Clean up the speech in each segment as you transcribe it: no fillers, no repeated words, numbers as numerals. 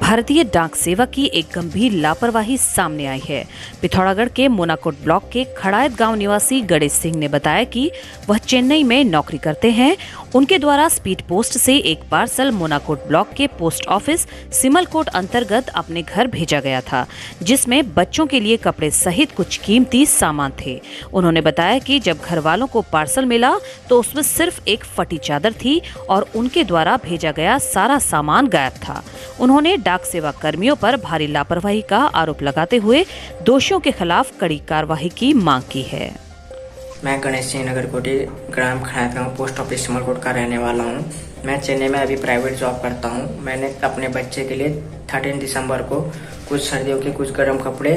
भारतीय डाक सेवा की एक गंभीर लापरवाही सामने आई है। पिथौरागढ़ के मोनाकोट ब्लॉक के खड़ायत गांव निवासी गणेश सिंह ने बताया कि वह चेन्नई में नौकरी करते हैं। उनके द्वारा स्पीड पोस्ट से एक पार्सल मोनाकोट ब्लॉक के पोस्ट ऑफिस सिमलकोट अंतर्गत अपने घर भेजा गया था, जिसमें बच्चों के लिए कपड़े सहित कुछ कीमती सामान थे। उन्होंने बताया कि जब घर वालों को पार्सल मिला तो उसमें सिर्फ एक फटी चादर थी और उनके द्वारा भेजा गया सारा सामान गायब था। उन्होंने डाक सेवा कर्मियों पर भारी लापरवाही का आरोप लगाते हुए दोषियों के खिलाफ कड़ी कार्रवाई की मांग की है। मैं गणेश सिंह नगर कोटी ग्राम खड़ायत गाँव पोस्ट ऑफिस सिमलकोट का रहने वाला हूँ। मैं चेन्नई में अभी प्राइवेट जॉब करता हूँ। मैंने अपने बच्चे के लिए 13 दिसंबर को कुछ सर्दियों के कुछ गर्म कपड़े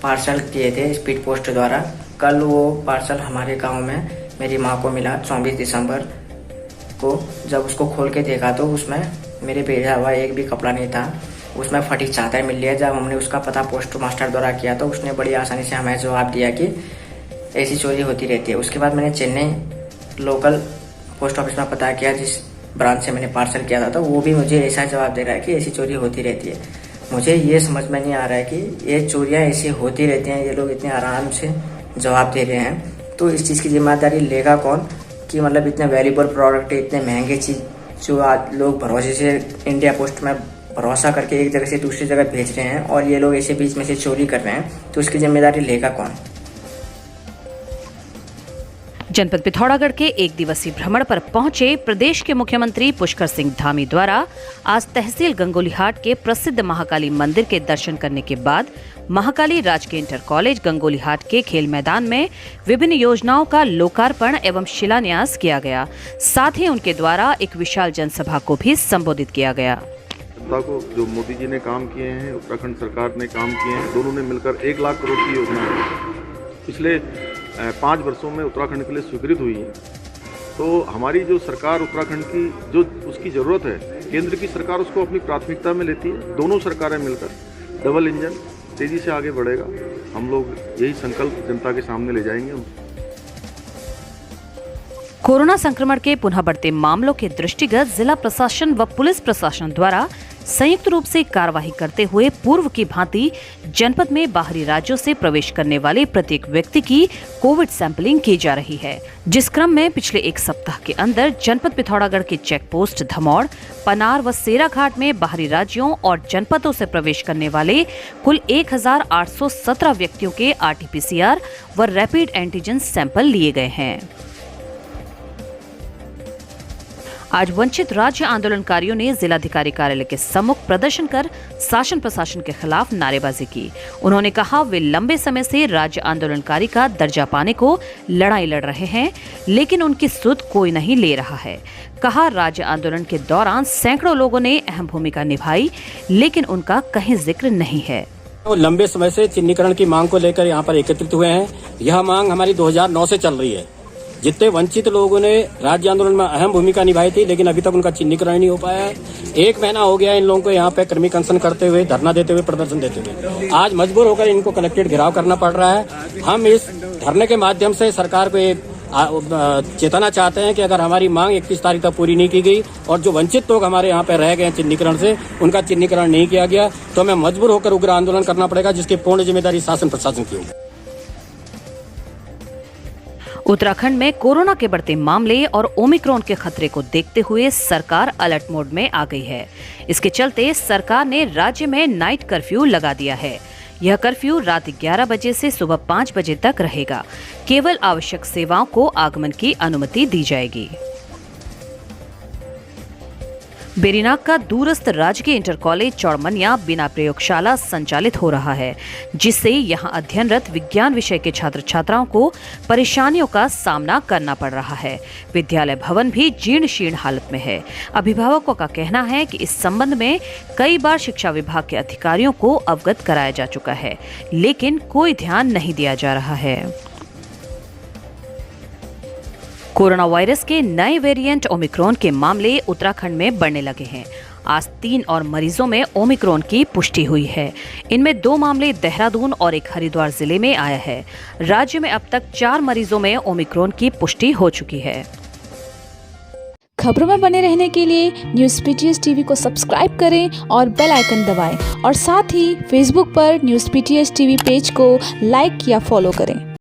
पार्सल किए थे स्पीड पोस्ट द्वारा। कल वो पार्सल हमारे गाँव में मेरी माँ को मिला 24 दिसंबर को। जब उसको खोल के देखा तो उसमें मेरे भेजा हुआ एक भी कपड़ा नहीं था, उसमें फटी चादर मिल रही है। जब हमने उसका पता पोस्ट मास्टर द्वारा किया तो उसने बड़ी आसानी से हमें जवाब दिया कि ऐसी चोरी होती रहती है। उसके बाद मैंने चेन्नई लोकल पोस्ट ऑफिस में पता किया, जिस ब्रांच से मैंने पार्सल किया था, तो वो भी मुझे ऐसा जवाब दे रहा है कि ऐसी चोरी होती रहती है। मुझे ये समझ में नहीं आ रहा है कि ये चोरियाँ ऐसी होती रहती हैं, ये लोग इतने आराम से जवाब दे रहे हैं, तो इस चीज़ की जिम्मेदारी लेगा कौन कि मतलब इतने वैल्यूबल प्रोडक्ट है, इतने महंगे चीज़ जो आज लोग भरोसे से इंडिया पोस्ट में भरोसा करके एक जगह से दूसरी जगह भेज रहे हैं और ये लोग ऐसे बीच में से चोरी कर रहे हैं, तो इसकी जिम्मेदारी लेगा कौन। जनपद पिथौरागढ़ के एक दिवसीय भ्रमण पर पहुंचे प्रदेश के मुख्यमंत्री पुष्कर सिंह धामी द्वारा आज तहसील गंगोलीहाट के प्रसिद्ध महाकाली मंदिर के दर्शन करने के बाद महाकाली राजकीय इंटर कॉलेज गंगोलीहाट के खेल मैदान में विभिन्न योजनाओं का लोकार्पण एवं शिलान्यास किया गया। साथ ही उनके द्वारा एक विशाल जनसभा को भी संबोधित किया गया। को जो मोदी जी ने काम किए हैं, उत्तराखंड सरकार ने काम किए हैं, दोनों ने मिलकर 1 लाख करोड़ की योजना पिछले 5 वर्षों में उत्तराखंड के लिए स्वीकृत हुई है। तो हमारी जो सरकार उत्तराखंड की जो उसकी ज़रूरत है, केंद्र की सरकार उसको अपनी प्राथमिकता में लेती है। दोनों सरकारें मिलकर डबल इंजन तेजी से आगे बढ़ेगा। हम लोग यही संकल्प जनता के सामने ले जाएंगे। कोरोना संक्रमण के पुनः बढ़ते मामलों के दृष्टिगत जिला प्रशासन व पुलिस प्रशासन द्वारा संयुक्त रूप से कार्रवाई करते हुए पूर्व की भांति जनपद में बाहरी राज्यों से प्रवेश करने वाले प्रत्येक व्यक्ति की कोविड सैंपलिंग की जा रही है, जिस क्रम में पिछले 1 सप्ताह के अंदर जनपद पिथौरागढ़ के चेक पोस्ट धमौड़, पनार व सेराघाट में बाहरी राज्यों और जनपदों से प्रवेश करने वाले कुल 1817 व्यक्तियों के RT-PCR व रैपिड एंटीजन सैंपल लिए गए हैं। आज वंचित राज्य आंदोलनकारियों ने जिलाधिकारी कार्यालय के सम्मुख प्रदर्शन कर शासन प्रशासन के खिलाफ नारेबाजी की। उन्होंने कहा वे लंबे समय से राज्य आंदोलनकारी का दर्जा पाने को लड़ाई लड़ रहे हैं, लेकिन उनकी सुध कोई नहीं ले रहा है। कहा राज्य आंदोलन के दौरान सैकड़ों लोगों ने अहम भूमिका निभाई, लेकिन उनका कहीं जिक्र नहीं है। लंबे समय से चिन्हीकरण की मांग को लेकर यहाँ पर एकत्रित हुए हैं। यह मांग हमारी 2009 से चल रही है। जितने वंचित लोगों ने राज्य आंदोलन में अहम भूमिका निभाई थी, लेकिन अभी तक उनका चिन्हीकरण नहीं हो पाया है। 1 महीना हो गया इन लोगों को यहाँ पे क्रमिक अनशन करते हुए, धरना देते हुए, प्रदर्शन देते हुए। आज मजबूर होकर इनको कलेक्ट्रेट घेराव करना पड़ रहा है। हम इस धरने के माध्यम से सरकार को चेताना चाहते हैं कि अगर हमारी मांग 31 तारीख तक पूरी नहीं की गई और जो वंचित लोग हमारे यहाँ पे रह गए चिन्हीकरण से, उनका चिन्हीकरण नहीं किया गया, तो हमें मजबूर होकर उग्र आंदोलन करना पड़ेगा, जिसकी पूर्ण जिम्मेदारी शासन प्रशासन की होगी। उत्तराखंड में कोरोना के बढ़ते मामले और ओमिक्रॉन के खतरे को देखते हुए सरकार अलर्ट मोड में आ गई है। इसके चलते सरकार ने राज्य में नाइट कर्फ्यू लगा दिया है। यह कर्फ्यू रात 11 बजे से सुबह 5 बजे तक रहेगा। केवल आवश्यक सेवाओं को आगमन की अनुमति दी जाएगी। बेरीनाग का दूरस्थ राजकीय इंटर कॉलेज चौड़मनिया बिना प्रयोगशाला संचालित हो रहा है, जिससे यहां अध्ययनरत विज्ञान विषय के छात्र छात्राओं को परेशानियों का सामना करना पड़ रहा है। विद्यालय भवन भी जीर्ण शीर्ण हालत में है। अभिभावकों का कहना है कि इस संबंध में कई बार शिक्षा विभाग के अधिकारियों को अवगत कराया जा चुका है, लेकिन कोई ध्यान नहीं दिया जा रहा है। कोरोना वायरस के नए वेरिएंट ओमिक्रॉन के मामले उत्तराखंड में बढ़ने लगे हैं। आज 3 और मरीजों में ओमिक्रॉन की पुष्टि हुई है। इनमें 2 मामले देहरादून और एक हरिद्वार जिले में आया है। राज्य में अब तक 4 मरीजों में ओमिक्रॉन की पुष्टि हो चुकी है। खबरों में बने रहने के लिए न्यूज़ पीटीएस टीवी को सब्सक्राइब करें और बेल आइकन दबाएं और साथ ही फेसबुक पर न्यूज़ पीटीएस टीवी पेज को लाइक या फॉलो करें।